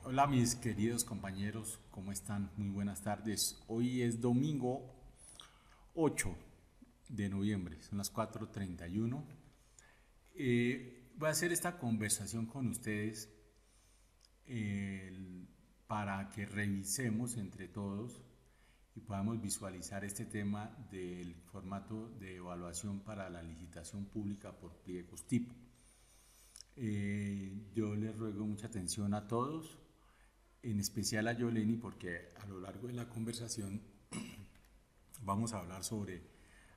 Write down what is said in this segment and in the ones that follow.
Hola mis queridos compañeros, ¿cómo están? Muy buenas tardes. Hoy es domingo 8 de noviembre, son las 4:31. Voy a hacer esta conversación con ustedes eh, para que revisemos entre todos y podamos visualizar este tema del formato de evaluación para la licitación pública por pliegos tipo. Yo les ruego mucha atención a todos, en especial a Yoleni, porque a lo largo de la conversación vamos a hablar sobre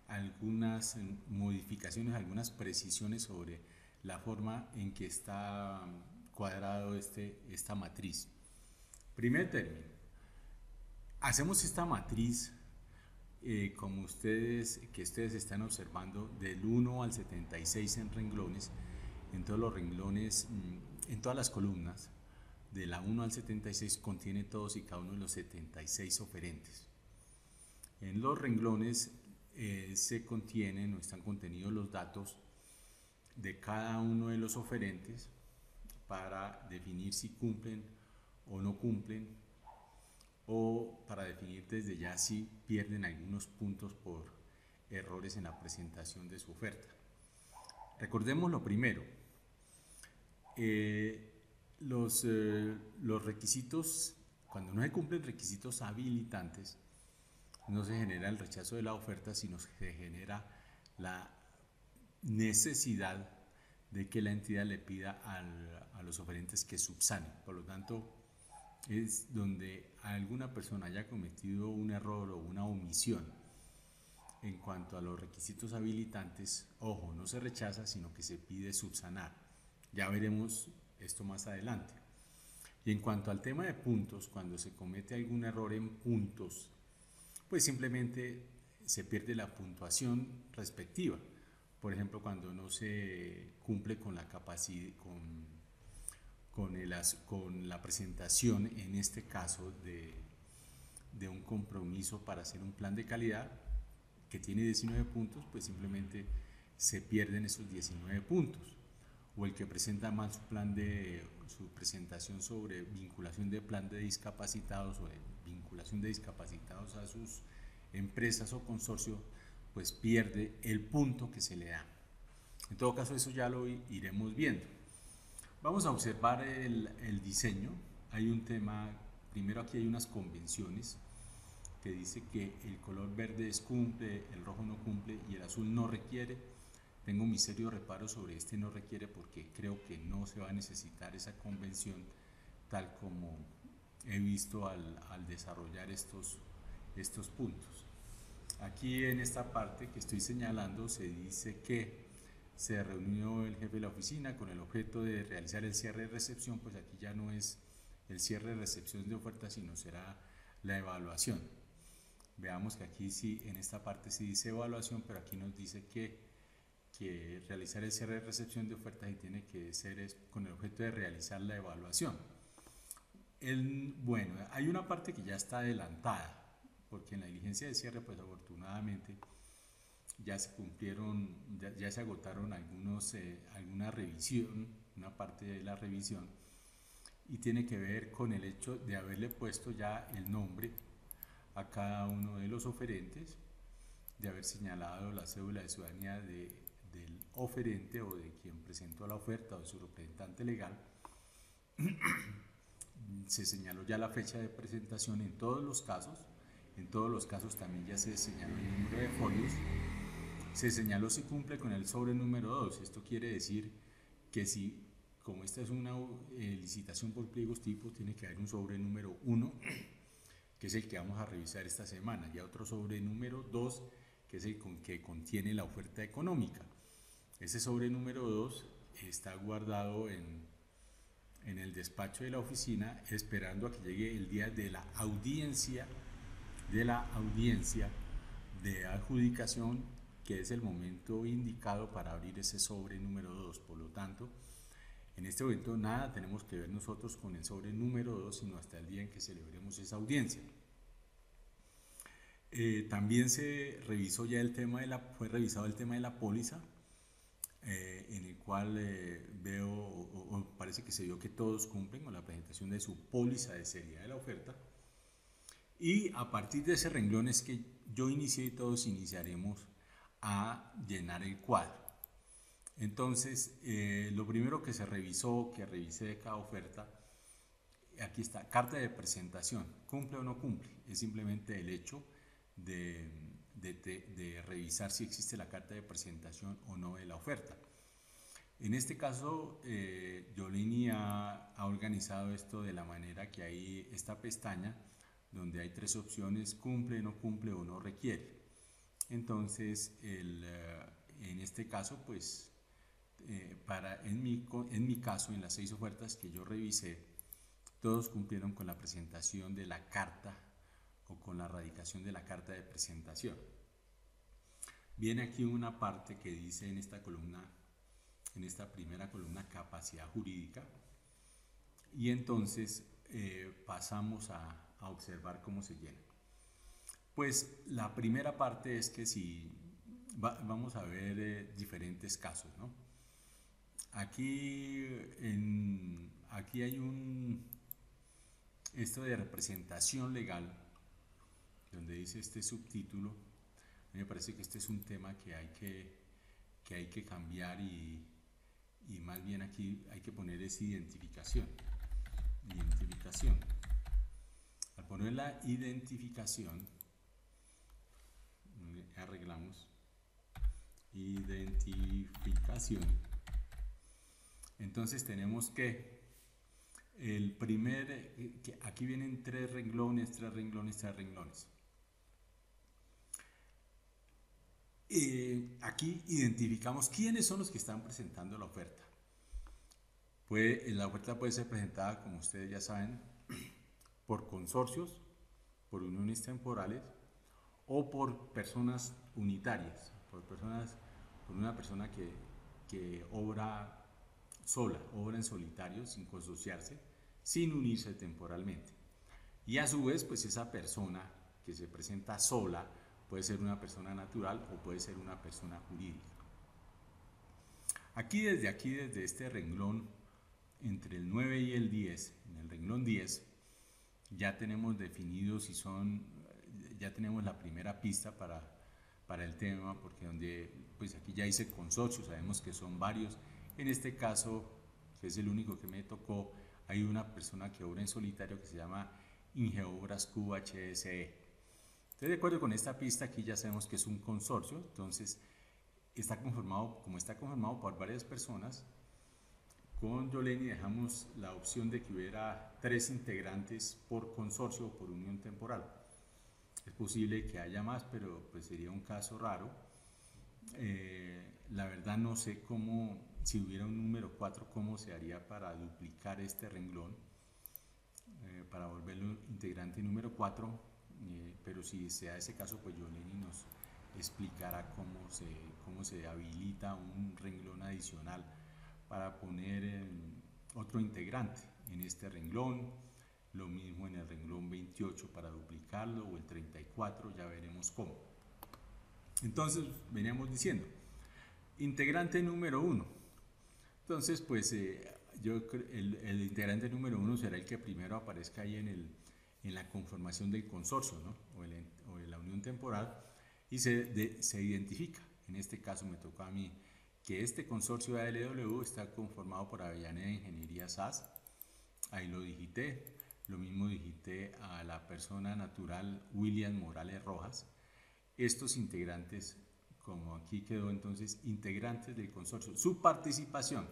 algunas modificaciones, algunas precisiones sobre la forma en que está cuadrado esta matriz. Primer término, hacemos esta matriz como ustedes están observando del 1 al 76 en renglones, en todos los renglones, en todas las columnas, de la 1 al 76 contiene todos y cada uno de los 76 oferentes. En los renglones se contienen o están contenidos los datos de cada uno de los oferentes para definir si cumplen o no cumplen, o para definir desde ya si pierden algunos puntos por errores en la presentación de su oferta. Recordemos lo primero, eh, los requisitos, cuando no se cumplen requisitos habilitantes, no se genera el rechazo de la oferta, sino se genera la necesidad de que la entidad le pida a los oferentes que subsanen. Por lo tanto, es donde alguna persona haya cometido un error o una omisión en cuanto a los requisitos habilitantes, ojo, no se rechaza, sino que se pide subsanar. Ya veremos esto más adelante. Y en cuanto al tema de puntos, cuando se comete algún error en puntos, pues simplemente se pierde la puntuación respectiva. Por ejemplo, cuando no se cumple con la capacidad, con la presentación, en este caso, de un compromiso para hacer un plan de calidad que tiene 19 puntos, pues simplemente se pierden esos 19 puntos. O el que presenta mal su presentación sobre vinculación de plan de discapacitados o de vinculación de discapacitados a sus empresas o consorcio, pues pierde el punto que se le da. En todo caso, eso ya lo iremos viendo. Vamos a observar el diseño. Hay un tema, primero aquí hay unas convenciones que dice que el color verde es cumple, el rojo no cumple y el azul no requiere. Tengo mi serio reparo sobre este no requiere porque creo que no se va a necesitar esa convención tal como he visto al desarrollar estos puntos. Aquí en esta parte que estoy señalando se dice que se reunió el jefe de la oficina con el objeto de realizar el cierre de recepción, pues aquí ya no es el cierre de recepción de ofertas, sino será la evaluación. Veamos que aquí sí, en esta parte sí dice evaluación, pero aquí nos dice que realizar el cierre de recepción de ofertas y tiene que ser con el objeto de realizar la evaluación. Bueno, hay una parte que ya está adelantada, porque en la diligencia de cierre, pues afortunadamente ya se cumplieron, ya se agotaron alguna revisión, una parte de la revisión, y tiene que ver con el hecho de haberle puesto ya el nombre a cada uno de los oferentes, de haber señalado la cédula de ciudadanía del oferente o de quien presentó la oferta o de su representante legal. Se señaló ya la fecha de presentación en todos los casos también ya se señaló el número de folios, se señaló si cumple con el sobre número 2. Esto quiere decir que si, como esta es una licitación por pliegos tipo, tiene que haber un sobre número 1, que es el que vamos a revisar esta semana, y otro sobre número 2, que es el que contiene la oferta económica. Ese sobre número 2 está guardado en el despacho de la oficina, esperando a que llegue el día de la audiencia de adjudicación, que es el momento indicado para abrir ese sobre número 2. Por lo tanto, en este momento nada tenemos que ver nosotros con el sobre número 2, sino hasta el día en que celebremos esa audiencia. También se revisó ya fue revisado el tema de la póliza. en el cual veo o parece que se vio que todos cumplen con la presentación de su póliza de seriedad de la oferta. Y a partir de ese renglón es que yo inicié y todos iniciaremos a llenar el cuadro. Entonces, lo primero que se revisó, que revisé de cada oferta, aquí está, carta de presentación, ¿cumple o no cumple? Es simplemente el hecho de revisar si existe la carta de presentación o no de la oferta. En este caso, Yolini ha organizado esto de la manera que hay esta pestaña donde hay tres opciones: cumple, no cumple o no requiere. Entonces, en este caso, pues, en mi caso, en las 6 ofertas que yo revisé, todos cumplieron con la presentación de la carta o con la radicación de la carta de presentación. Viene aquí una parte que dice en esta columna, en esta primera columna, capacidad jurídica, y entonces pasamos a observar cómo se llena. Pues la primera parte es que si vamos a ver diferentes casos, ¿no? Aquí hay esto de representación legal, donde dice este subtítulo. A mí me parece que este es un tema que hay que cambiar, y más bien aquí hay que poner esa identificación. Al poner la identificación, arreglamos identificación. Entonces tenemos que aquí vienen tres renglones. Aquí identificamos quiénes son los que están presentando la oferta. La oferta puede ser presentada, como ustedes ya saben, por consorcios, por uniones temporales o por personas unitarias, por una persona que obra sola, obra en solitario, sin consociarse, sin unirse temporalmente. Y a su vez, pues esa persona que se presenta sola puede ser una persona natural o puede ser una persona jurídica. Desde este renglón, entre el 9 y el 10, en el renglón 10, ya tenemos definidos ya tenemos la primera pista para el tema, porque pues aquí ya hice consorcio, sabemos que son varios. En este caso, que es el único que me tocó, hay una persona que obra en solitario que se llama Ingeobras QHSE. Entonces, de acuerdo con esta pista, aquí ya sabemos que es un consorcio. Entonces, como está conformado por varias personas, con Yoleni dejamos la opción de que hubiera 3 integrantes por consorcio o por unión temporal. Es posible que haya más, pero pues sería un caso raro. La verdad no sé si hubiera un número 4, cómo se haría para duplicar este renglón, para volverlo integrante número 4, pero si sea ese caso, pues Yoleni nos explicará cómo se habilita un renglón adicional para poner otro integrante en este renglón. Lo mismo en el renglón 28 para duplicarlo, o el 34, ya veremos cómo. Entonces, veníamos diciendo, integrante número 1. Entonces, pues el integrante número 1 será el que primero aparezca ahí en la conformación del consorcio, ¿no? o de la unión temporal, y se identifica. En este caso me tocó a mí que este consorcio de ALW está conformado por Avellaneda Ingeniería SAS. Ahí lo digité. Lo mismo digité a la persona natural William Morales Rojas. Estos integrantes, como aquí quedó entonces, integrantes del consorcio. Su participación,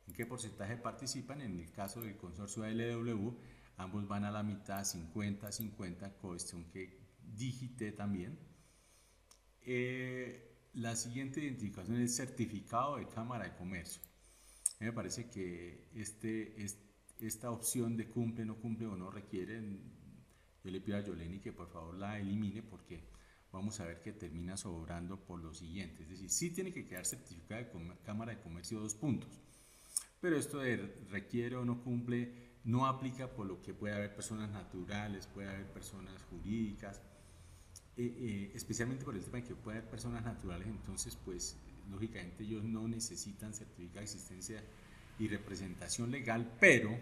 ¿en qué porcentaje participan? En el caso del consorcio ALW, ambos van a la mitad, 50-50, cuestión que digité también. La siguiente identificación es el certificado de Cámara de Comercio. A mí me parece que esta opción de cumple, no cumple o no requiere, yo le pido a Yoleni que por favor la elimine, porque vamos a ver que termina sobrando por lo siguiente. Es decir, sí tiene que quedar certificado de Cámara de Comercio 2 puntos, pero esto de requiere o no cumple no aplica, por lo que puede haber personas naturales, puede haber personas jurídicas, especialmente por el tema de que puede haber personas naturales. Entonces, pues lógicamente ellos no necesitan certificado de existencia y representación legal, pero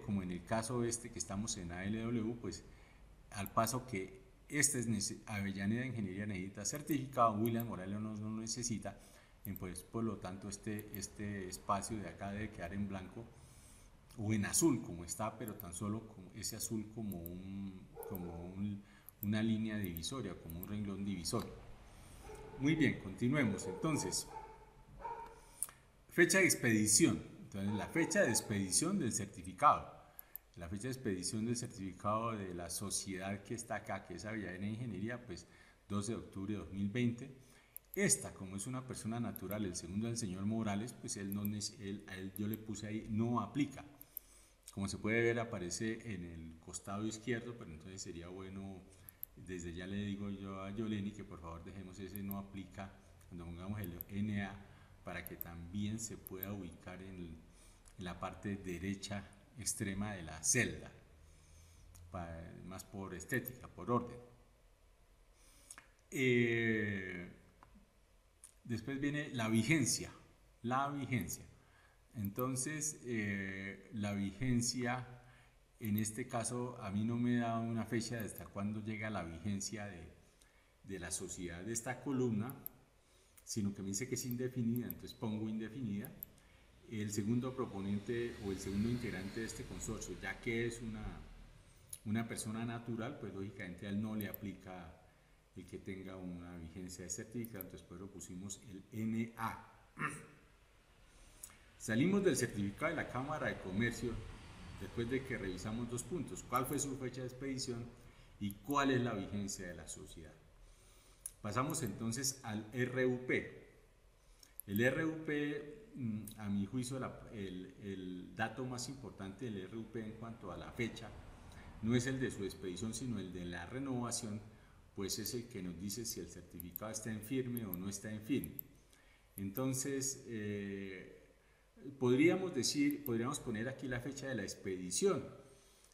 como en el caso este que estamos en ALW, pues al paso que Avellaneda Ingeniería necesita certificado, Williams Morales no lo necesita, pues por lo tanto este espacio de acá debe quedar en blanco o en azul como está, pero tan solo como ese azul como una línea divisoria, como un renglón divisorio. Muy bien, continuemos. Entonces, fecha de expedición. Entonces, la fecha de expedición del certificado. La fecha de expedición del certificado de la sociedad que está acá, que es Avellaneda Ingeniería, pues 12 de octubre de 2020. Esta, como es una persona natural, el segundo del señor Morales, pues a él yo le puse ahí, no aplica. Como se puede ver, aparece en el costado izquierdo, pero entonces sería bueno, desde ya le digo yo a Yoleni que por favor dejemos ese no aplica cuando pongamos el NA, para que también se pueda ubicar en la parte derecha extrema de la celda, más por estética, por orden. Después viene la vigencia. Entonces, la vigencia, en este caso, a mí no me da una fecha de hasta cuándo llega la vigencia de la sociedad de esta columna, sino que me dice que es indefinida, entonces pongo indefinida. El segundo proponente o el segundo integrante de este consorcio, ya que es una persona natural, pues lógicamente a él no le aplica el que tenga una vigencia de certificado, entonces pues lo pusimos el NA. Salimos del certificado de la Cámara de Comercio después de que revisamos dos puntos: cuál fue su fecha de expedición y cuál es la vigencia de la sociedad. Pasamos entonces al RUP. El RUP, a mi juicio, el dato más importante del RUP en cuanto a la fecha no es el de su expedición, sino el de la renovación, pues es el que nos dice si el certificado está en firme o no está en firme. Entonces, podríamos poner aquí la fecha de la expedición,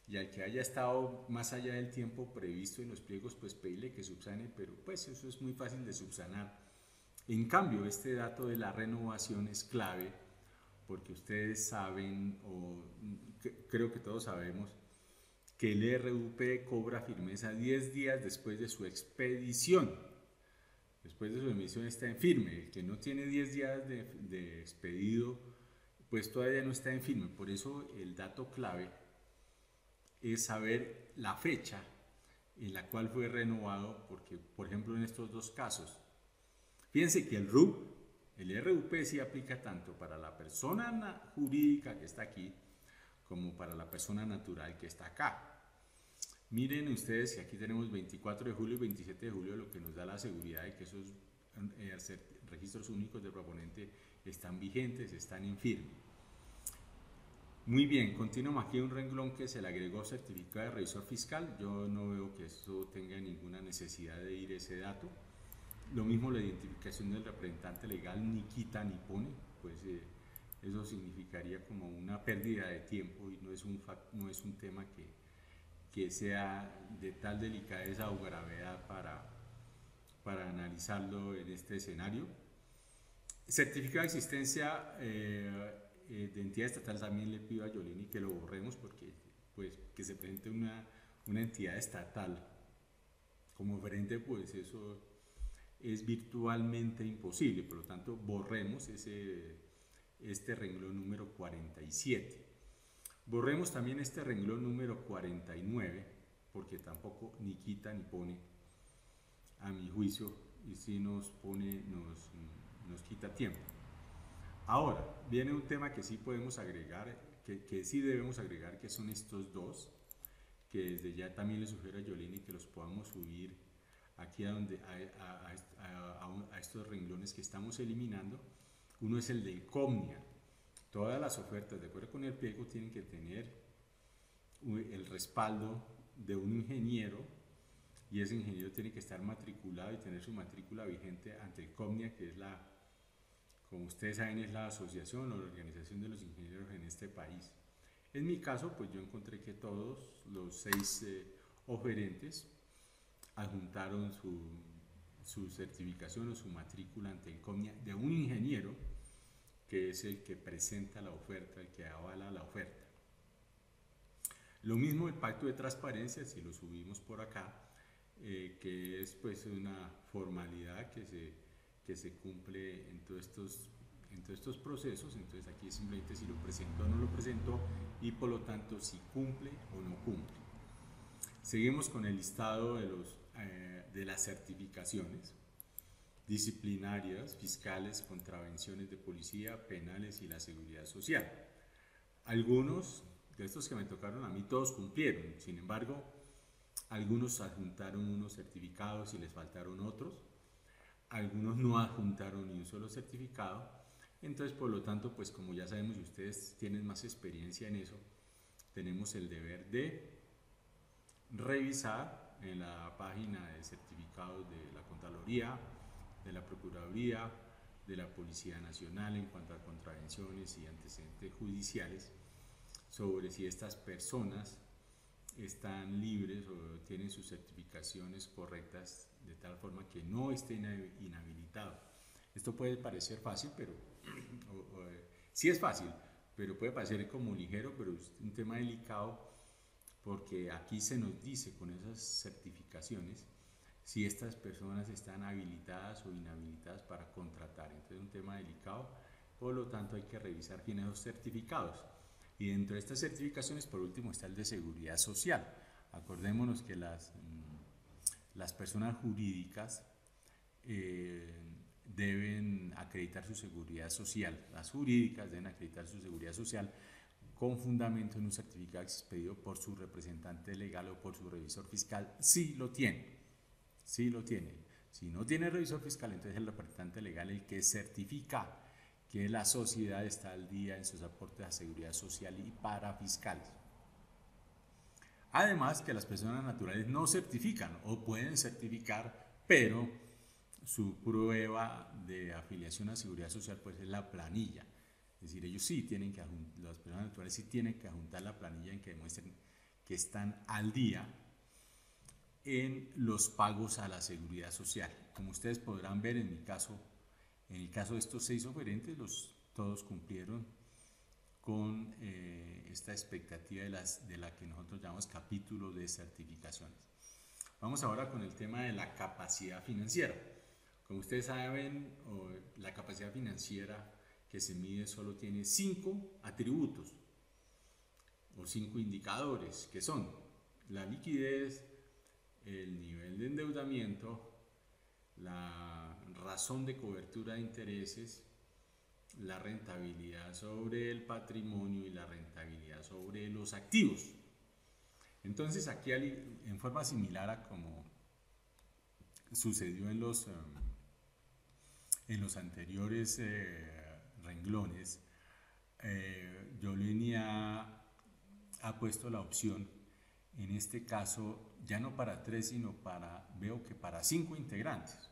y al que haya estado más allá del tiempo previsto en los pliegos, pues pedirle que subsane, pero pues eso es muy fácil de subsanar. En cambio, este dato de la renovación es clave, porque ustedes saben, o creo que todos sabemos, que el RUP cobra firmeza 10 días después de su expedición. Después de su emisión está en firme. El que no tiene 10 días de expedido, pues todavía no está en firme. Por eso el dato clave es saber la fecha en la cual fue renovado, porque por ejemplo en estos dos casos, fíjense que el RUP sí aplica tanto para la persona jurídica que está aquí como para la persona natural que está acá. Miren ustedes que aquí tenemos 24 de julio y 27 de julio, lo que nos da la seguridad de que esos registros únicos de proponente están vigentes, están en firme. Muy bien, continuamos aquí un renglón que se le agregó certificado de revisor fiscal. Yo no veo que esto tenga ninguna necesidad de ir ese dato. Lo mismo la identificación del representante legal, ni quita ni pone, pues eso significaría como una pérdida de tiempo y no es un tema que sea de tal delicadeza o gravedad para analizarlo en este escenario. Certificado de existencia de entidad estatal, también le pido a Yolini que lo borremos, porque pues que se presente una entidad estatal como oferente, pues eso es virtualmente imposible. Por lo tanto, borremos este renglón número 47. Borremos también este renglón número 49, porque tampoco ni quita ni pone, a mi juicio, y si nos quita tiempo. Ahora, viene un tema que sí podemos agregar, que sí debemos agregar, que son estos dos, que desde ya también le sugiero a Yolini que los podamos subir aquí a estos renglones que estamos eliminando. Uno es el de Comnia. Todas las ofertas, de acuerdo con el pliego, tienen que tener el respaldo de un ingeniero, y ese ingeniero tiene que estar matriculado y tener su matrícula vigente ante el Comnia, que es como ustedes saben, es la asociación o la organización de los ingenieros en este país. En mi caso, pues yo encontré que todos los 6 oferentes adjuntaron su certificación o su matrícula ante el COMIA de un ingeniero que es el que presenta la oferta, el que avala la oferta. Lo mismo el pacto de transparencia, si lo subimos por acá, que es pues una formalidad que se cumple en todos estos procesos. Entonces aquí simplemente si lo presentó o no lo presentó, y por lo tanto si cumple o no cumple. Seguimos con el listado de las certificaciones disciplinarias, fiscales, contravenciones de policía, penales y la seguridad social. Algunos de estos que me tocaron a mí, todos cumplieron. Sin embargo, algunos adjuntaron unos certificados y les faltaron otros. Algunos no adjuntaron ni un solo certificado. Entonces, por lo tanto, pues como ya sabemos y ustedes tienen más experiencia en eso, tenemos el deber de revisar en la página de certificados de la Contraloría, de la Procuraduría, de la Policía Nacional en cuanto a contravenciones y antecedentes judiciales, sobre si estas personas están libres o tienen sus certificaciones correctas de tal forma que no esté inhabilitado. Esto puede parecer fácil, pero sí es fácil, pero puede parecer como ligero, pero es un tema delicado, porque aquí se nos dice con esas certificaciones si estas personas están habilitadas o inhabilitadas para contratar. Entonces es un tema delicado, por lo tanto hay que revisar bien esos certificados. Y dentro de estas certificaciones, por último, está el de seguridad social. Acordémonos que las personas jurídicas deben acreditar su seguridad social. Las jurídicas deben acreditar su seguridad social con fundamento en un certificado expedido por su representante legal o por su revisor fiscal, si lo tiene. Si lo tiene. Si no tiene revisor fiscal, entonces el representante legal el que certifica que la sociedad está al día en sus aportes a seguridad social y para fiscales. Además que las personas naturales no certifican o pueden certificar, pero su prueba de afiliación a seguridad social pues es la planilla. Es decir, ellos sí tienen que, las personas naturales sí tienen que adjuntar la planilla en que demuestren que están al día en los pagos a la seguridad social. Como ustedes podrán ver en mi caso, en el caso de estos 6 oferentes, todos cumplieron con esta expectativa de la que nosotros llamamos capítulo de certificaciones. Vamos ahora con el tema de la capacidad financiera. Como ustedes saben, la capacidad financiera que se mide solo tiene 5 atributos o 5 indicadores, que son la liquidez, el nivel de endeudamiento, la razón de cobertura de intereses, la rentabilidad sobre el patrimonio y la rentabilidad sobre los activos. Entonces aquí en forma similar a como sucedió en los anteriores renglones, Yolini ha puesto la opción, en este caso ya no para 3, sino veo que para 5 integrantes.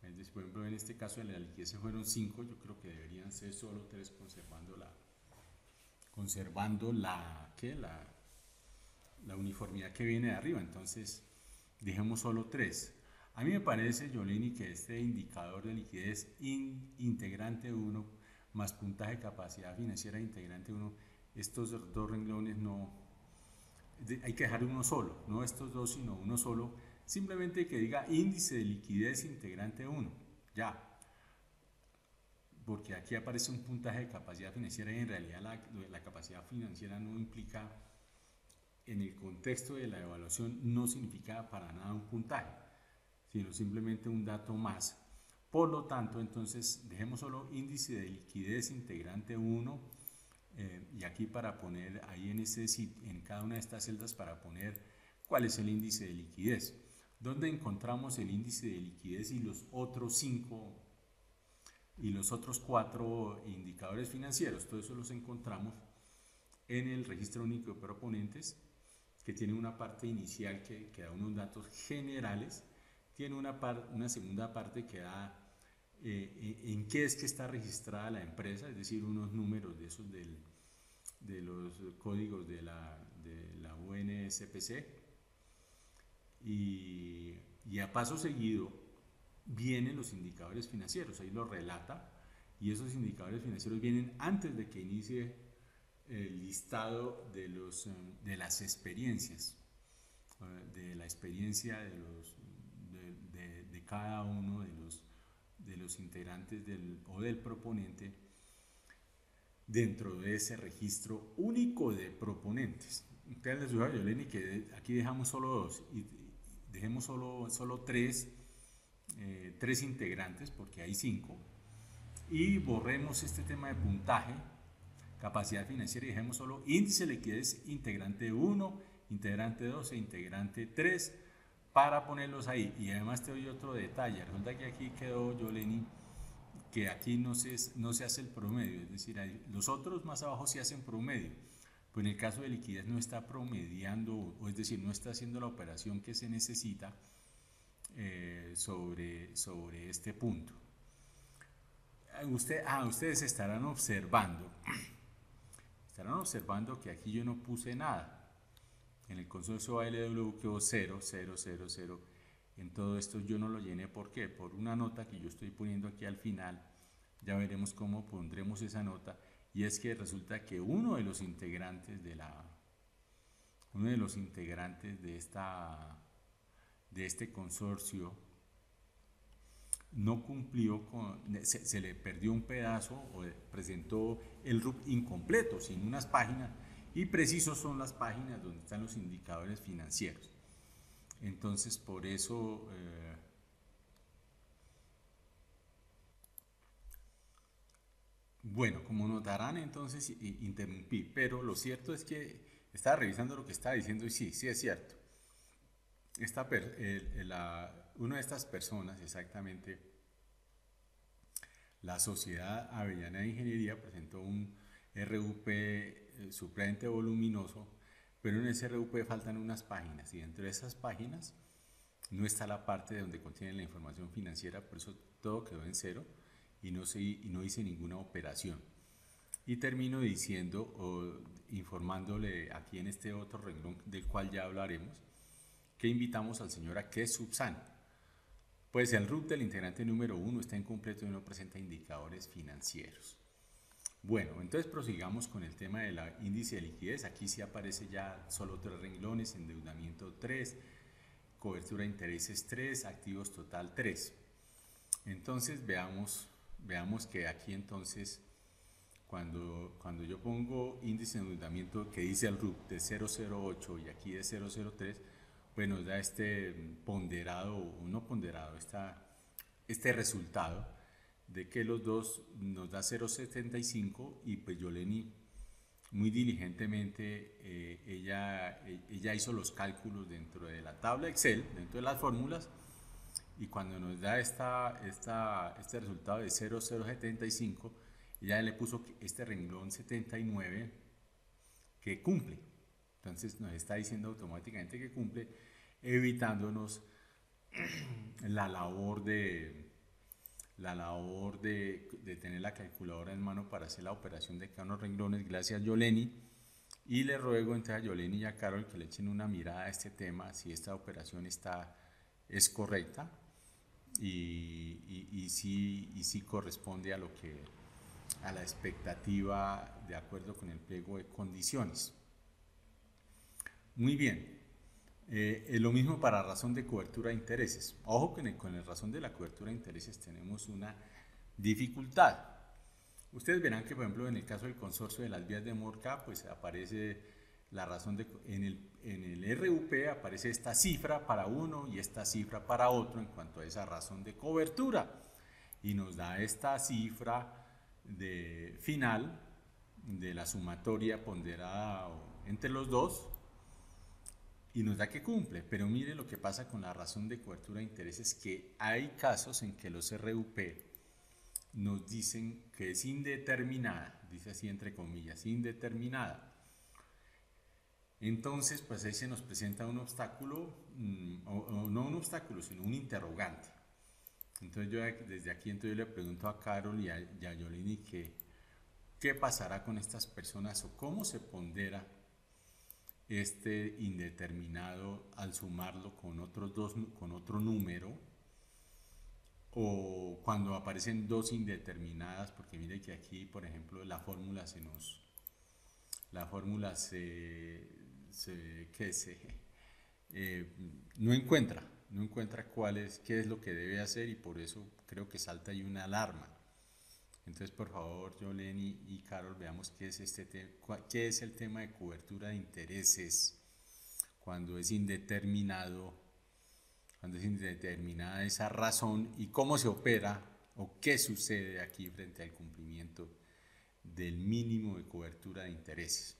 Entonces, por ejemplo, en este caso de la liquidez fueron 5, yo creo que deberían ser solo 3, conservando la uniformidad que viene de arriba. Entonces dejemos solo 3. A mí me parece, Yolini, que este indicador de liquidez integrante 1 más puntaje de capacidad financiera integrante 1, estos 2 renglones hay que dejar uno solo, no estos 2 sino uno solo, simplemente que diga índice de liquidez integrante 1, ya, porque aquí aparece un puntaje de capacidad financiera y en realidad la capacidad financiera no implica, en el contexto de la evaluación, no significa para nada un puntaje, sino simplemente un dato más. Por lo tanto, entonces dejemos solo índice de liquidez integrante 1, y aquí para poner ahí en cada una de estas celdas para poner cuál es el índice de liquidez, donde encontramos el índice de liquidez y los otros 4 indicadores financieros. Todo eso los encontramos en el registro único de proponentes, que tiene una parte inicial que da unos datos generales, tiene una segunda parte que da en qué es que está registrada la empresa, es decir, unos números de esos de los códigos de la UNSPC, y a paso seguido vienen los indicadores financieros, ahí lo relata, y esos indicadores financieros vienen antes de que inicie el listado de las experiencias, de la experiencia de cada uno de los integrantes o del proponente dentro de ese registro único de proponentes. Entonces les digo a Yoleni que aquí dejamos solo dos y dejemos solo tres integrantes porque hay 5 y borremos este tema de puntaje, capacidad financiera y dejemos solo índice de liquidez integrante 1, integrante 2 e integrante 3 para ponerlos ahí. Y además te doy otro detalle, resulta que aquí quedó, Yoleni, que aquí no se hace el promedio, es decir, los otros más abajo sí hacen promedio, pues en el caso de liquidez no está promediando, o es decir, no está haciendo la operación que se necesita sobre este punto. Ustedes estarán observando que aquí yo no puse nada. En el consorcio ALW quedó 0, 0, 0, 0. En todo esto yo no lo llené. ¿Por qué? Por una nota que yo estoy poniendo aquí al final. Ya veremos cómo pondremos esa nota. Y es que resulta que uno de los integrantes de este consorcio no cumplió se le perdió un pedazo o presentó el RUP incompleto, sin unas páginas, y precisos son las páginas donde están los indicadores financieros. Entonces, por eso bueno, como notarán, entonces interrumpí, pero lo cierto es que estaba revisando lo que estaba diciendo y sí es cierto. Una de estas personas, exactamente, la Sociedad Avellaneda de Ingeniería, presentó un RUP supremamente voluminoso, pero en ese RUP faltan unas páginas y dentro de esas páginas no está la parte donde contiene la información financiera, por eso todo quedó en 0 y no hice ninguna operación. Y termino diciendo o informándole aquí en este otro renglón del cual ya hablaremos, que invitamos al señor a que subsane. Pues el RUP del integrante número 1 está incompleto y no presenta indicadores financieros. Bueno, entonces prosigamos con el tema del índice de liquidez. Aquí sí aparece ya solo 3 renglones, endeudamiento 3, cobertura de intereses 3, activos total 3. Entonces veamos que aquí entonces cuando yo pongo índice de endeudamiento que dice el RUP de 008 y aquí de 003, pues nos da este ponderado o no ponderado, este resultado de que los dos nos da 0,75 y pues Yoleni muy diligentemente ella hizo los cálculos dentro de la tabla Excel, dentro de las fórmulas, y cuando nos da este resultado de 0,075 ella le puso este renglón 79 que cumple. Entonces nos está diciendo automáticamente que cumple, evitándonos la labor de tener la calculadora en mano para hacer la operación de cada uno de los renglones. Gracias, Yoleni. Y le ruego entonces a Yoleni y a Carol que le echen una mirada a este tema, si esta operación es correcta y si corresponde a la expectativa de acuerdo con el pliego de condiciones. Muy bien. Lo mismo para razón de cobertura de intereses. Ojo que con la razón de la cobertura de intereses tenemos una dificultad. Ustedes verán que, por ejemplo, en el caso del consorcio de las vías de Morca, pues aparece la razón en el RUP aparece esta cifra para uno y esta cifra para otro en cuanto a esa razón de cobertura. Y nos da esta cifra final de la sumatoria ponderada entre los dos, y nos da que cumple, pero mire lo que pasa con la razón de cobertura de intereses, que hay casos en que los RUP nos dicen que es indeterminada, dice así entre comillas, indeterminada. Entonces, pues ahí se nos presenta un obstáculo, o no un obstáculo, sino un interrogante. Entonces yo desde aquí yo le pregunto a Carol y a Yolini qué pasará con estas personas o cómo se pondera este indeterminado al sumarlo con otro número o cuando aparecen dos indeterminadas, porque mire que aquí, por ejemplo, la fórmula eh, no encuentra qué es lo que debe hacer y por eso creo que salta ahí una alarma. Entonces, por favor, Jolene y Carol, veamos qué es qué es el tema de cobertura de intereses cuando es indeterminado, cuando es indeterminada esa razón y cómo se opera o qué sucede aquí frente al cumplimiento del mínimo de cobertura de intereses.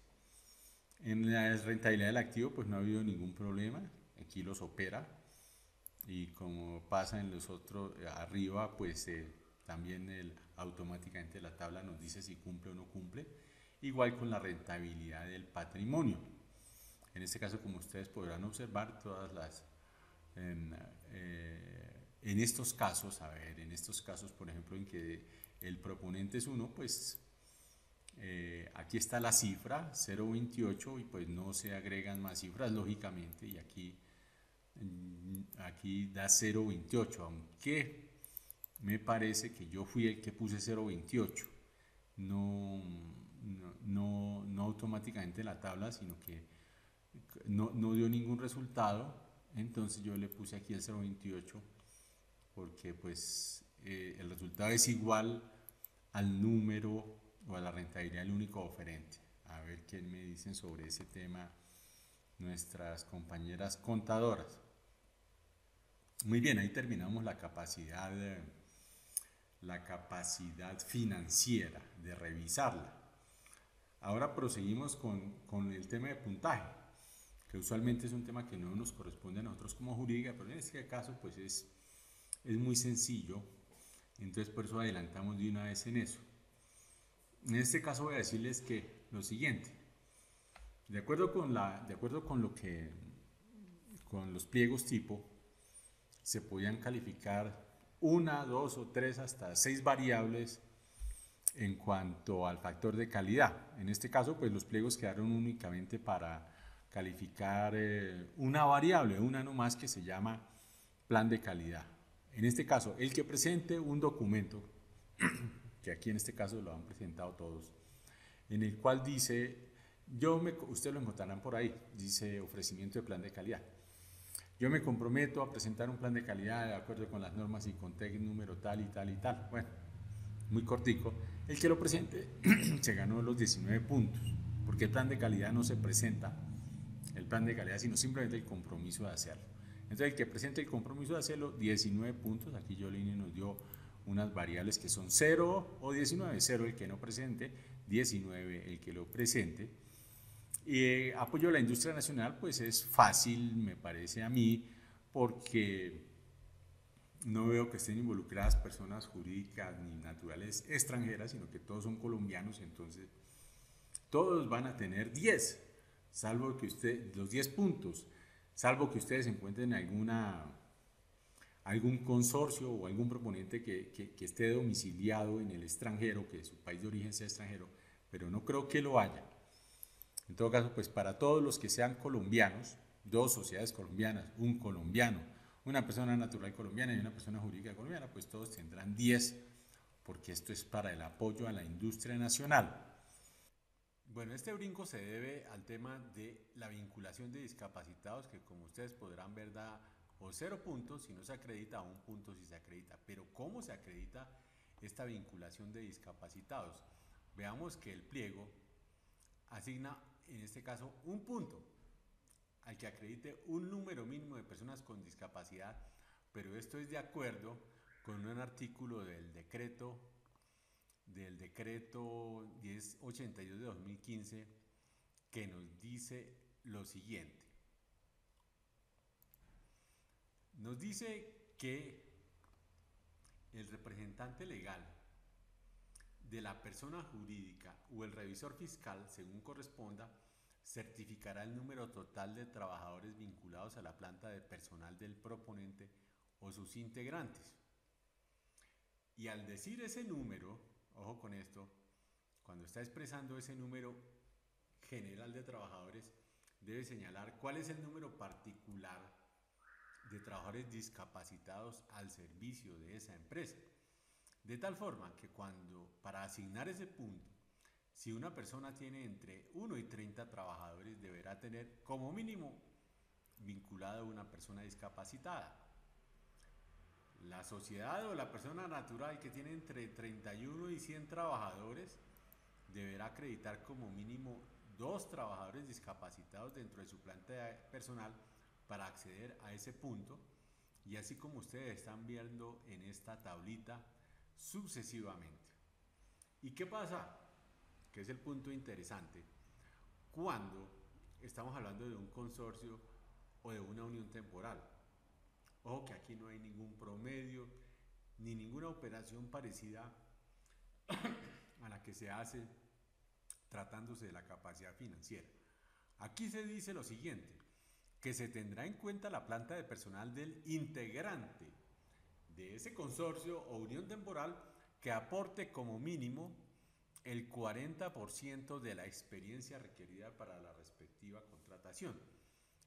En la rentabilidad del activo pues no ha habido ningún problema, aquí los opera y como pasa en los otros arriba pues también automáticamente la tabla nos dice si cumple o no cumple, igual con la rentabilidad del patrimonio. En este caso, como ustedes podrán observar, todas las en, en estos casos, en estos casos, por ejemplo, en que el proponente es 1, pues aquí está la cifra 0.28 y pues no se agregan más cifras lógicamente y aquí da 0.28, aunque me parece que yo fui el que puse 0.28, no automáticamente la tabla, sino que no dio ningún resultado, entonces yo le puse aquí el 0.28 porque pues el resultado es igual al número o a la rentabilidad del único oferente. A ver qué me dicen sobre ese tema nuestras compañeras contadoras. Muy bien, ahí terminamos la capacidad financiera de revisarla. Ahora proseguimos con el tema de puntaje, que usualmente es un tema que no nos corresponde a nosotros como jurídica, pero en este caso pues es muy sencillo, entonces por eso adelantamos de una vez en eso. En este caso voy a decirles que lo siguiente, de acuerdo con lo que con los pliegos tipo se podían calificar una, dos o tres hasta 6 variables en cuanto al factor de calidad. En este caso, pues los pliegos quedaron únicamente para calificar una variable, una nomás que se llama plan de calidad. En este caso, el que presente un documento, que aquí en este caso lo han presentado todos, en el cual dice, ustedes lo encontrarán por ahí, dice ofrecimiento de plan de calidad. Yo me comprometo a presentar un plan de calidad de acuerdo con las normas y con TEC número tal y tal y tal. Bueno, muy cortico. El que lo presente se ganó los 19 puntos, porque el plan de calidad no se presenta, el plan de calidad, sino simplemente el compromiso de hacerlo. Entonces, el que presente el compromiso de hacerlo, 19 puntos. Aquí Jolene nos dio unas variables que son 0 o 19. 0 el que no presente, 19 el que lo presente. Apoyo a la industria nacional, pues es fácil, me parece a mí, porque no veo que estén involucradas personas jurídicas ni naturales extranjeras, sino que todos son colombianos, entonces todos van a tener 10, salvo que los 10 puntos, salvo que ustedes encuentren algún consorcio o algún proponente que esté domiciliado en el extranjero, que su país de origen sea extranjero, pero no creo que lo haya. En todo caso, pues para todos los que sean colombianos, 2 sociedades colombianas, un colombiano, una persona natural colombiana y una persona jurídica colombiana, pues todos tendrán 10, porque esto es para el apoyo a la industria nacional. Bueno, este brinco se debe al tema de la vinculación de discapacitados, que como ustedes podrán ver da o 0 puntos si no se acredita, o 1 punto si se acredita. Pero ¿cómo se acredita esta vinculación de discapacitados? Veamos que el pliego asigna en este caso 1 punto al que acredite un número mínimo de personas con discapacidad, pero esto es de acuerdo con un artículo del decreto 1082 de 2015 que nos dice lo siguiente. Nos dice que el representante legal de la persona jurídica o el revisor fiscal, según corresponda, certificará el número total de trabajadores vinculados a la planta de personal del proponente o sus integrantes. Y al decir ese número, ojo con esto, cuando está expresando ese número general de trabajadores, debe señalar cuál es el número particular de trabajadores discapacitados al servicio de esa empresa. De tal forma que para asignar ese punto, si una persona tiene entre 1 y 30 trabajadores, deberá tener como mínimo vinculado a una persona discapacitada. La sociedad o la persona natural que tiene entre 31 y 100 trabajadores deberá acreditar como mínimo 2 trabajadores discapacitados dentro de su planta personal para acceder a ese punto, y así como ustedes están viendo en esta tablita sucesivamente. ¿Y qué pasa? Que es el punto interesante. Cuando estamos hablando de un consorcio o de una unión temporal. Ojo que aquí no hay ningún promedio ni ninguna operación parecida a la que se hace tratándose de la capacidad financiera. Aquí se dice lo siguiente, que se tendrá en cuenta la planta de personal del integrante de ese consorcio o unión temporal que aporte como mínimo el 40% de la experiencia requerida para la respectiva contratación.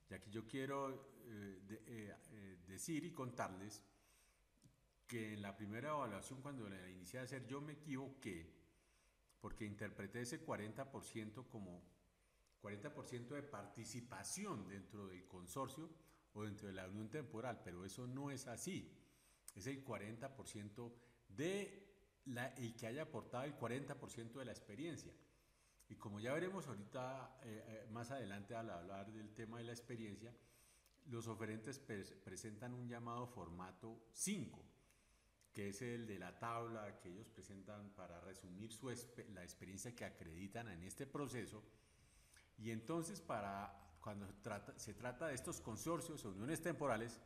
Y aquí yo quiero decir y contarles que en la primera evaluación, cuando la inicié a hacer, yo me equivoqué porque interpreté ese 40% como 40% de participación dentro del consorcio o dentro de la unión temporal, pero eso no es así. Es el 40% el que haya aportado el 40% de la experiencia. Y como ya veremos ahorita más adelante al hablar del tema de la experiencia, los oferentes presentan un llamado formato 5, que es el de la tabla que ellos presentan para resumir la experiencia que acreditan en este proceso. Y entonces cuando se trata de estos consorcios o uniones temporales,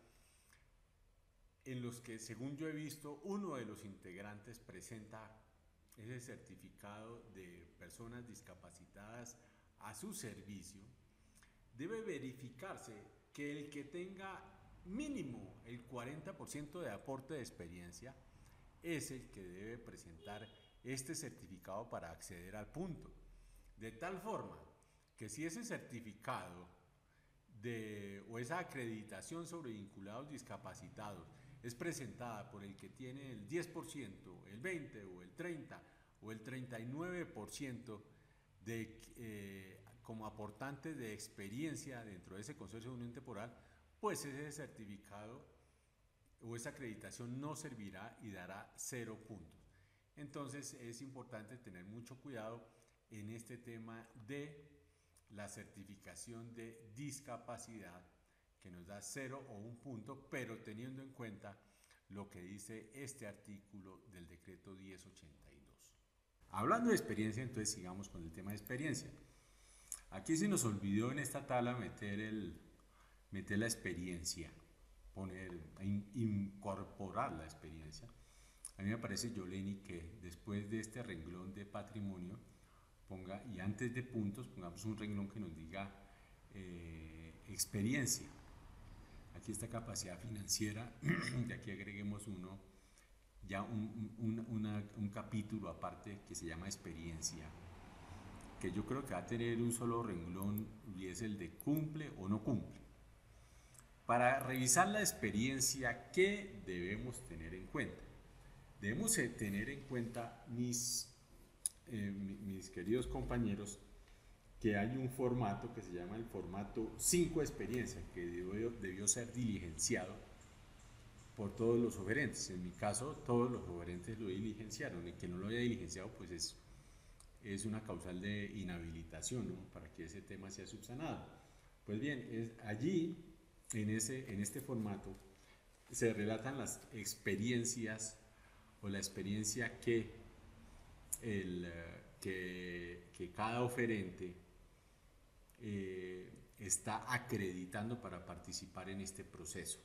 en los que, según yo he visto, uno de los integrantes presenta ese certificado de personas discapacitadas a su servicio, debe verificarse que el que tenga mínimo el 40% de aporte de experiencia es el que debe presentar este certificado para acceder al punto. De tal forma que si ese certificado o esa acreditación sobre vinculados discapacitados es presentada por el que tiene el 10%, el 20% o el 30% o el 39% como aportante de experiencia dentro de ese consorcio de unión temporal, pues ese certificado o esa acreditación no servirá y dará 0 puntos. Entonces es importante tener mucho cuidado en este tema de la certificación de discapacidad, que nos da 0 o 1 punto, pero teniendo en cuenta lo que dice este artículo del decreto 1082. Hablando de experiencia, entonces sigamos con el tema de experiencia. Aquí se nos olvidó en esta tabla meter la experiencia, incorporar la experiencia. A mí me parece, Yoleni, que después de este renglón de patrimonio y antes de puntos pongamos un renglón que nos diga experiencia. Aquí está capacidad financiera, y aquí agreguemos un capítulo aparte que se llama experiencia, que yo creo que va a tener un solo renglón, y es el de cumple o no cumple. Para revisar la experiencia, ¿qué debemos tener en cuenta? Debemos tener en cuenta, mis queridos compañeros, que hay un formato que se llama el formato 5 experiencia, que debió ser diligenciado por todos los oferentes. En mi caso, todos los oferentes lo diligenciaron. El que no lo haya diligenciado, pues es una causal de inhabilitación, ¿no?, para que ese tema sea subsanado. Pues bien, allí, en este formato, se relatan las experiencias o la experiencia que cada oferente está acreditando para participar en este proceso.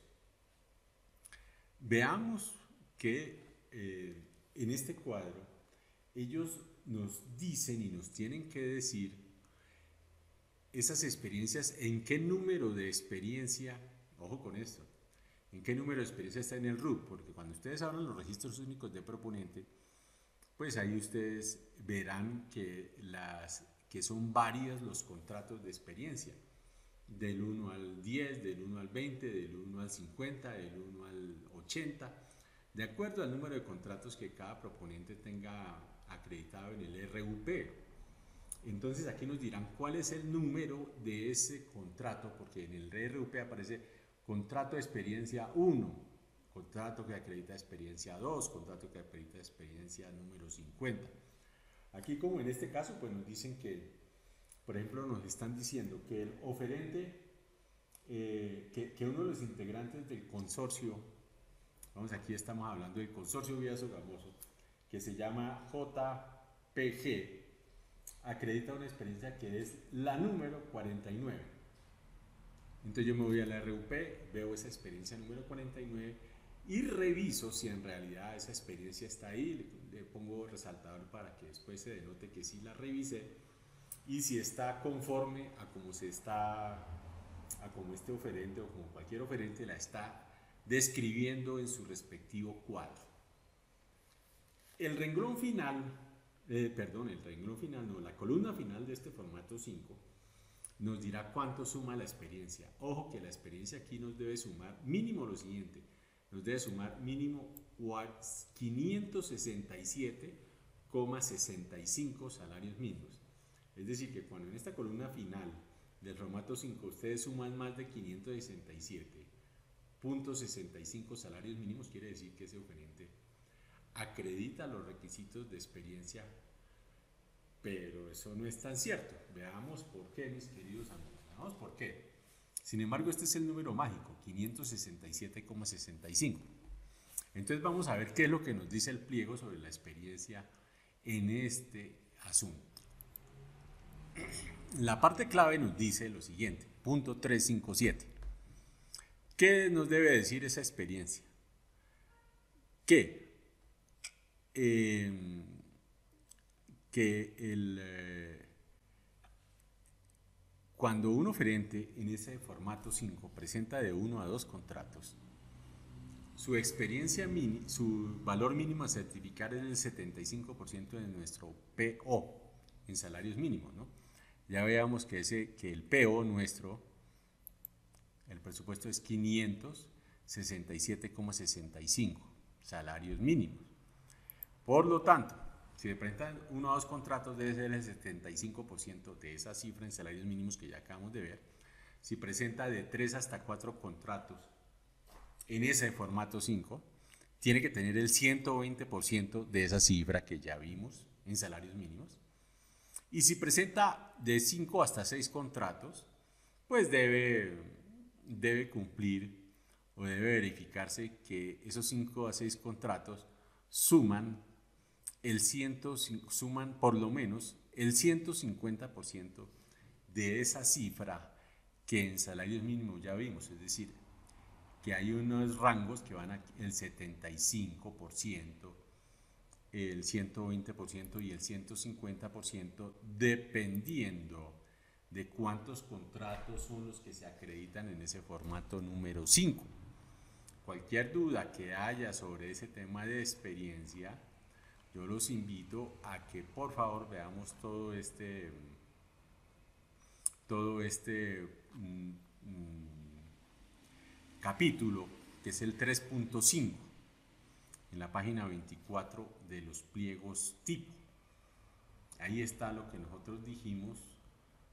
Veamos que en este cuadro ellos nos dicen y nos tienen que decir esas experiencias, en qué número de experiencia, ojo con esto, en qué número de experiencia está en el RUT, porque cuando ustedes abran los registros únicos de proponente, pues ahí ustedes verán que son varios los contratos de experiencia. del 1 al 10, del 1 al 20, del 1 al 50, del 1 al 80, de acuerdo al número de contratos que cada proponente tenga acreditado en el RUP. Entonces aquí nos dirán cuál es el número de ese contrato, porque en el RUP aparece contrato de experiencia 1, contrato que acredita experiencia 2, contrato que acredita experiencia número 50. Aquí, como en este caso, pues nos dicen que, por ejemplo, nos están diciendo que el oferente, que uno de los integrantes del consorcio, vamos, aquí estamos hablando del consorcio Vía Sogamoso, que se llama JPG, acredita una experiencia que es la número 49. Entonces yo me voy a la RUP, veo esa experiencia número 49 y reviso si en realidad esa experiencia está ahí, le pongo resaltador para que después se denote que sí la revisé, y si está conforme a como este oferente o como cualquier oferente la está describiendo en su respectivo cuadro. El renglón final, la columna final de este formato 5 nos dirá cuánto suma la experiencia. Ojo que la experiencia aquí nos debe sumar mínimo lo siguiente, nos debe sumar mínimo 567,65 salarios mínimos. Es decir, que cuando en esta columna final del formato 5 ustedes suman más de 567,65 salarios mínimos, quiere decir que ese oferente acredita los requisitos de experiencia, pero eso no es tan cierto. Veamos por qué, mis queridos amigos, veamos por qué. Sin embargo, este es el número mágico, 567,65. Entonces vamos a ver qué es lo que nos dice el pliego sobre la experiencia en este asunto. La parte clave nos dice lo siguiente, punto 357. ¿Qué nos debe decir esa experiencia? Cuando un oferente en ese formato 5 presenta de 1 a 2 contratos, su experiencia su valor mínimo a certificar es el 75% de nuestro PO en salarios mínimos, ¿no? Ya veamos que el PO nuestro, el presupuesto es 567,65 salarios mínimos. Por lo tanto, si se presentan 1 a 2 contratos, debe ser el 75% de esa cifra en salarios mínimos que ya acabamos de ver. Si presenta de 3 hasta 4 contratos en ese formato 5, tiene que tener el 120% de esa cifra que ya vimos en salarios mínimos. Y si presenta de 5 hasta 6 contratos, pues debe cumplir o debe verificarse que esos 5 a 6 contratos suman por lo menos el 150% de esa cifra que en salarios mínimos ya vimos, es decir, que hay unos rangos que van el 75%, el 120% y el 150%, dependiendo de cuántos contratos son los que se acreditan en ese formato número 5. Cualquier duda que haya sobre ese tema de experiencia, yo los invito a que por favor veamos todo este capítulo, que es el 3.5, en la página 24 de los pliegos tipo. Ahí está lo que nosotros dijimos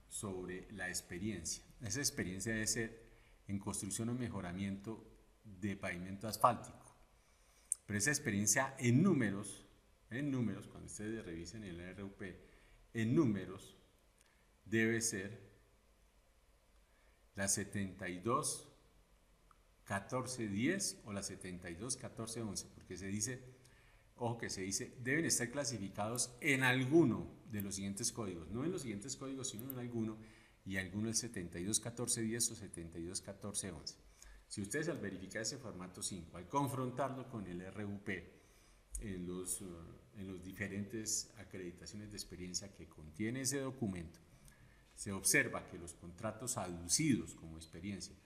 sobre la experiencia. Esa experiencia debe ser en construcción o mejoramiento de pavimento asfáltico. Pero esa experiencia en números, cuando ustedes revisen el RUP, en números debe ser la 72-14-10 o la 72-14-11, porque se dice, ojo que se dice, deben estar clasificados en alguno de los siguientes códigos, no en los siguientes códigos, sino en alguno, y alguno es 72-14-10 o 72-14-11. Si ustedes al verificar ese formato 5, al confrontarlo con el RUP en los diferentes acreditaciones de experiencia que contiene ese documento, se observa que los contratos aducidos como experiencia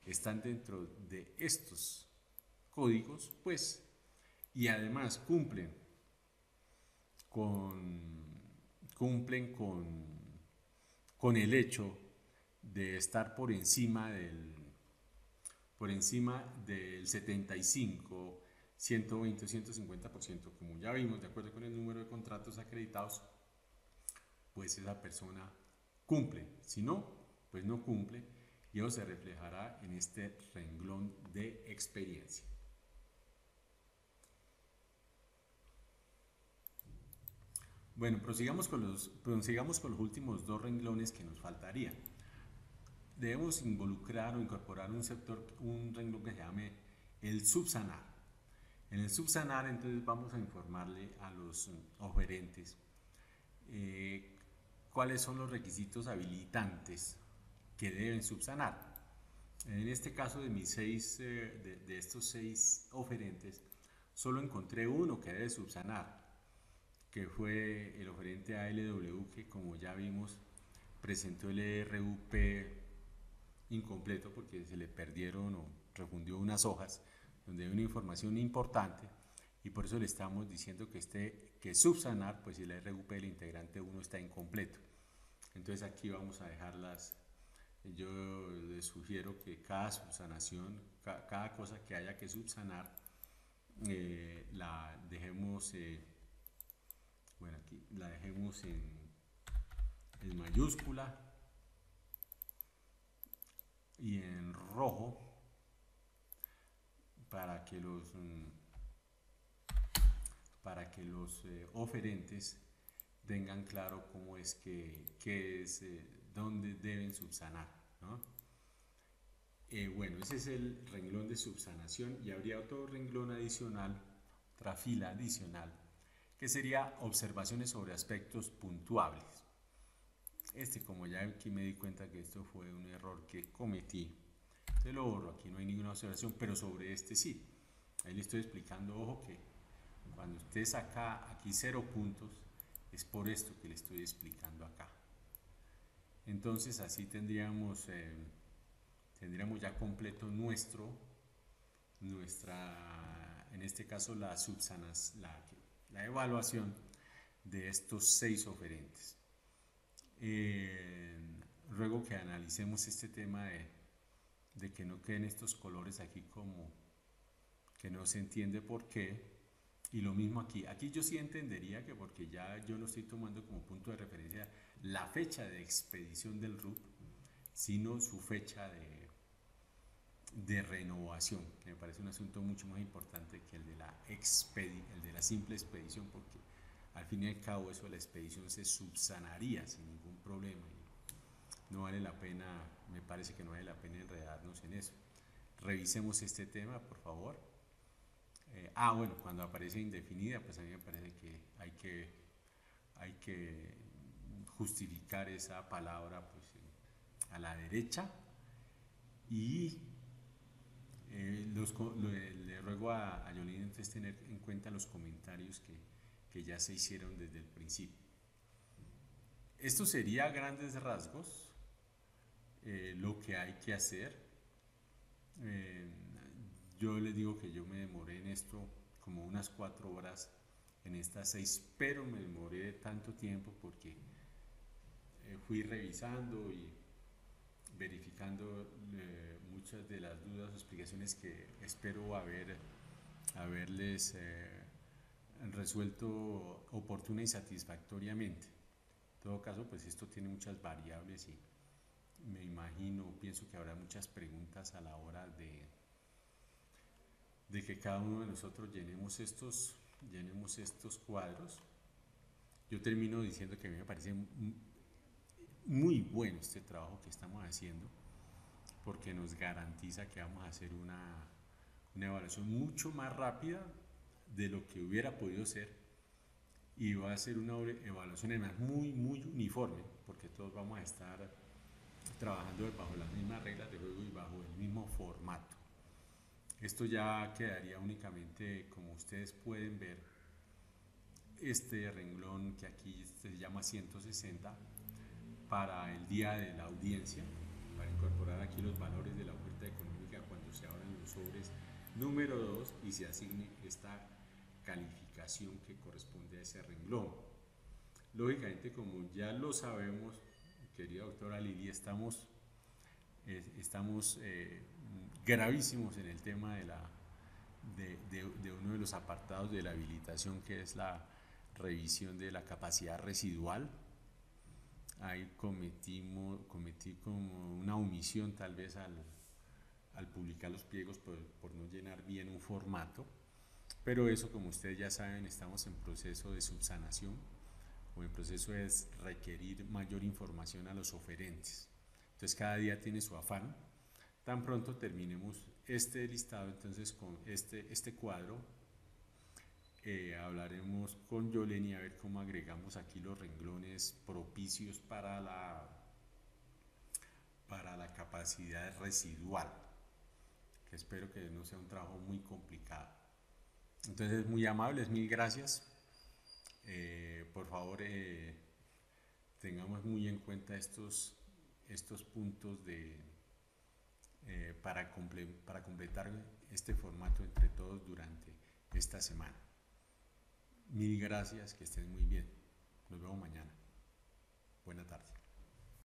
están dentro de estos códigos, pues, y además cumplen con el hecho de estar por encima del 75, 120, 150%, como ya vimos, de acuerdo con el número de contratos acreditados, pues esa persona cumple. Si no, pues no cumple, y eso se reflejará en este renglón de experiencia. Bueno, prosigamos con los últimos dos renglones que nos faltarían. Debemos involucrar o incorporar un renglón que se llame el subsanar. En el subsanar, entonces, vamos a informarle a los oferentes cuáles son los requisitos habilitantes que deben subsanar. En este caso de estos 6 oferentes, solo encontré uno que debe subsanar, que fue el oferente ALW, que como ya vimos presentó el ERUP incompleto porque se le perdieron o refundió unas hojas donde hay una información importante, y por eso le estamos diciendo que subsanar, pues el RUP del integrante 1 está incompleto. Entonces aquí vamos a dejarlas. Yo les sugiero que cada subsanación, cada cosa que haya que subsanar, la dejemos, bueno, aquí la dejemos en mayúscula y en rojo para que los oferentes tengan claro cómo es dónde deben subsanar, ¿no? Bueno, ese es el renglón de subsanación, y habría otro renglón adicional, otra fila adicional, que sería observaciones sobre aspectos puntuables. Como ya aquí me di cuenta que esto fue un error que cometí, te lo borro, aquí no hay ninguna observación, pero sobre este sí. Ahí le estoy explicando, ojo, que cuando usted saca aquí 0 puntos, es por esto que le estoy explicando acá. Entonces así tendríamos ya completo en este caso la evaluación de estos 6 oferentes. Ruego que analicemos este tema de que no queden estos colores aquí como que no se entiende por qué. Y lo mismo aquí yo sí entendería que, porque ya yo no estoy tomando como punto de referencia la fecha de expedición del RUP, sino su fecha de renovación, que me parece un asunto mucho más importante que el de la simple expedición, porque al fin y al cabo eso de la expedición se subsanaría sin ningún problema, y no vale la pena, me parece que no vale la pena enredarnos en eso. Revisemos este tema, por favor. Bueno, cuando aparece indefinida, pues a mí me parece que hay que justificar esa palabra, pues, a la derecha, y le ruego a Yolín entonces tener en cuenta los comentarios que ya se hicieron desde el principio. Esto sería a grandes rasgos lo que hay que hacer. Yo les digo que yo me demoré en esto como unas 4 horas en estas 6, pero me demoré tanto tiempo porque fui revisando y verificando muchas de las dudas o explicaciones que espero haberles resuelto oportuna y satisfactoriamente. En todo caso, pues esto tiene muchas variables, y pienso que habrá muchas preguntas a la hora de que cada uno de nosotros llenemos estos cuadros. Yo termino diciendo que a mí me parece muy bueno este trabajo que estamos haciendo, porque nos garantiza que vamos a hacer una evaluación mucho más rápida de lo que hubiera podido ser, y va a ser una evaluación además muy uniforme, porque todos vamos a estar trabajando bajo las mismas reglas de juego y bajo el mismo formato. Esto ya quedaría únicamente, como ustedes pueden ver, este renglón que aquí se llama 160 para el día de la audiencia, para incorporar aquí los valores de la oferta económica cuando se abran los sobres número 2 y se asigne esta calificación que corresponde a ese renglón. Lógicamente, como ya lo sabemos, querida doctora Lili, estamos Estamos gravísimos en el tema de uno de los apartados de la habilitación, que es la revisión de la capacidad residual. Ahí cometí como una omisión tal vez al publicar los pliegos por no llenar bien un formato, pero eso, como ustedes ya saben, estamos en proceso de subsanación o en proceso de requerir mayor información a los oferentes. Entonces cada día tiene su afán. Tan pronto terminemos este listado, entonces con este cuadro, hablaremos con Yoleni a ver cómo agregamos aquí los renglones propicios para la capacidad residual, que espero que no sea un trabajo muy complicado. Entonces, muy amables, mil gracias. Por favor, tengamos muy en cuenta estos puntos para completar este formato entre todos durante esta semana. Mil gracias, que estén muy bien. Nos vemos mañana. Buena tarde.